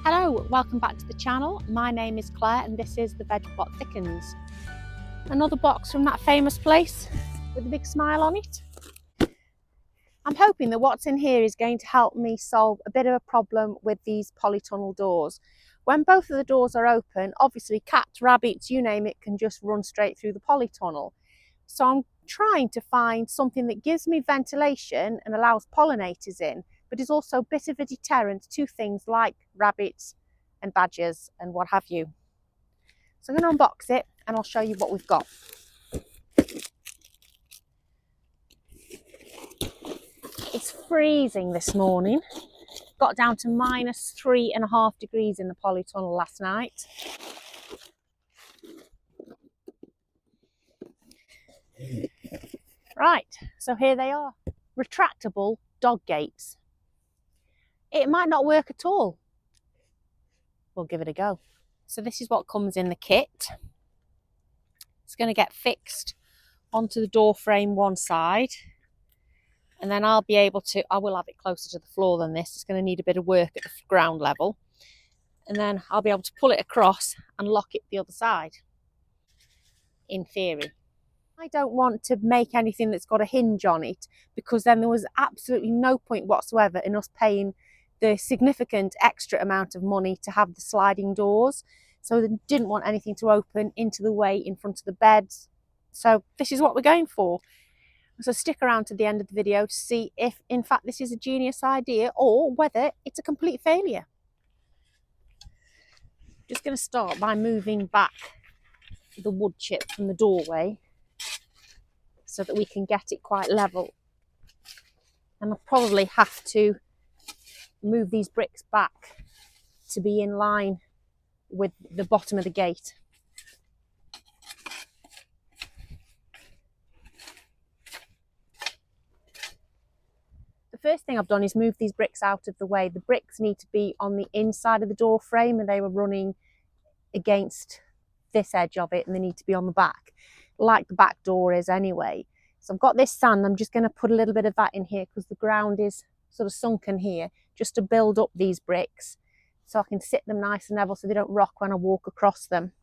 Hello, welcome back to the channel. My name is Claire and this is the Veg Plot Thickens. Another box from that famous place with a big smile on it. I'm hoping that what's in here is going to help me solve a bit of a problem with these polytunnel doors. When both of the doors are open, obviously cats, rabbits, you name it, can just run straight through the polytunnel. So I'm trying to find something that gives me ventilation and allows pollinators in, but is also a bit of a deterrent to things like rabbits and badgers and what have you. So I'm going to unbox it and I'll show you what we've got. It's freezing this morning. Got down to -3.5 degrees in the polytunnel last night. Right, so here they are. Retractable dog gates. It might not work at all. We'll give it a go. So this is what comes in the kit. It's going to get fixed onto the door frame one side. And then I will have it closer to the floor than this. It's going to need a bit of work at the ground level. And then I'll be able to pull it across and lock it the other side, in theory. I don't want to make anything that's got a hinge on it, because then there was absolutely no point whatsoever in us paying the significant extra amount of money to have the sliding doors. So they didn't want anything to open into the way in front of the beds. So this is what we're going for. So stick around to the end of the video to see if in fact this is a genius idea or whether it's a complete failure. Just going to start by moving back the wood chip from the doorway so that we can get it quite level. And I'll probably have to move these bricks back to be in line with the bottom of the gate. The first thing I've done is move these bricks out of the way. The bricks need to be on the inside of the door frame and they were running against this edge of it, and they need to be on the back, like the back door is anyway. So I've got this sand. I'm just going to put a little bit of that in here because the ground is sort of sunken here, just to build up these bricks so I can sit them nice and level so they don't rock when I walk across them.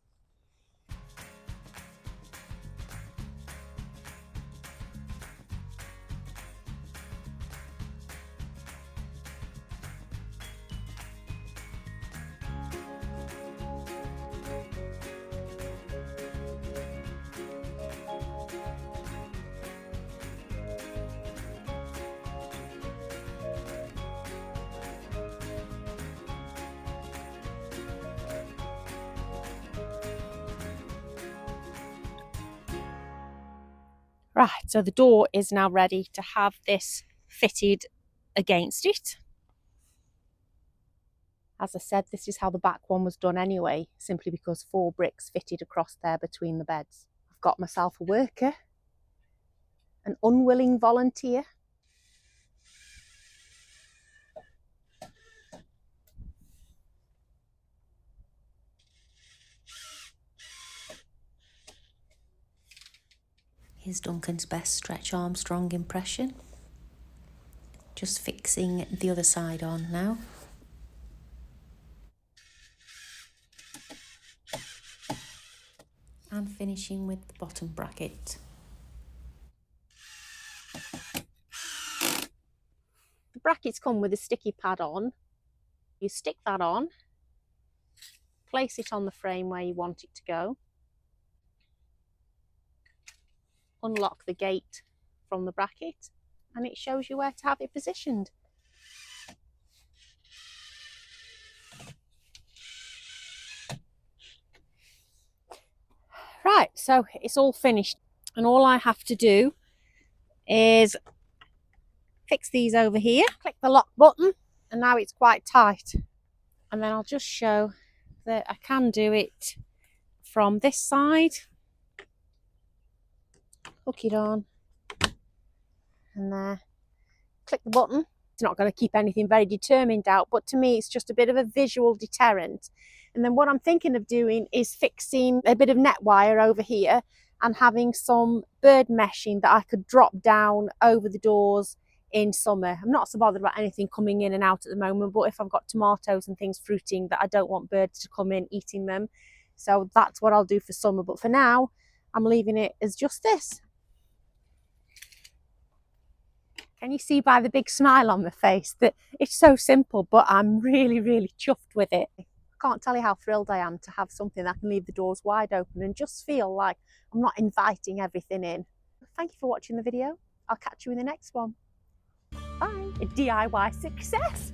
Right, so the door is now ready to have this fitted against it. As I said, this is how the back one was done anyway, simply because 4 bricks fitted across there between the beds. I've got myself a worker, an unwilling volunteer. Here's Duncan's best Stretch Armstrong impression. Just fixing the other side on now. And finishing with the bottom bracket. The brackets come with a sticky pad on. You stick that on, place it on the frame where you want it to go, unlock the gate from the bracket, and it shows you where to have it positioned. Right, so it's all finished and all I have to do is fix these over here, click the lock button, and now it's quite tight. And then I'll just show that I can do it from this side. Hook it on and there, click the button. It's not going to keep anything very determined out, but to me it's just a bit of a visual deterrent. And then what I'm thinking of doing is fixing a bit of net wire over here and having some bird meshing that I could drop down over the doors in summer. I'm not so bothered about anything coming in and out at the moment, but if I've got tomatoes and things fruiting that I don't want birds to come in eating them, so that's what I'll do for summer. But for now, I'm leaving it as just this. Can you see by the big smile on my face that it's so simple, but I'm really, really chuffed with it. I can't tell you how thrilled I am to have something that can leave the doors wide open and just feel like I'm not inviting everything in. Thank you for watching the video. I'll catch you in the next one. Bye. A DIY success.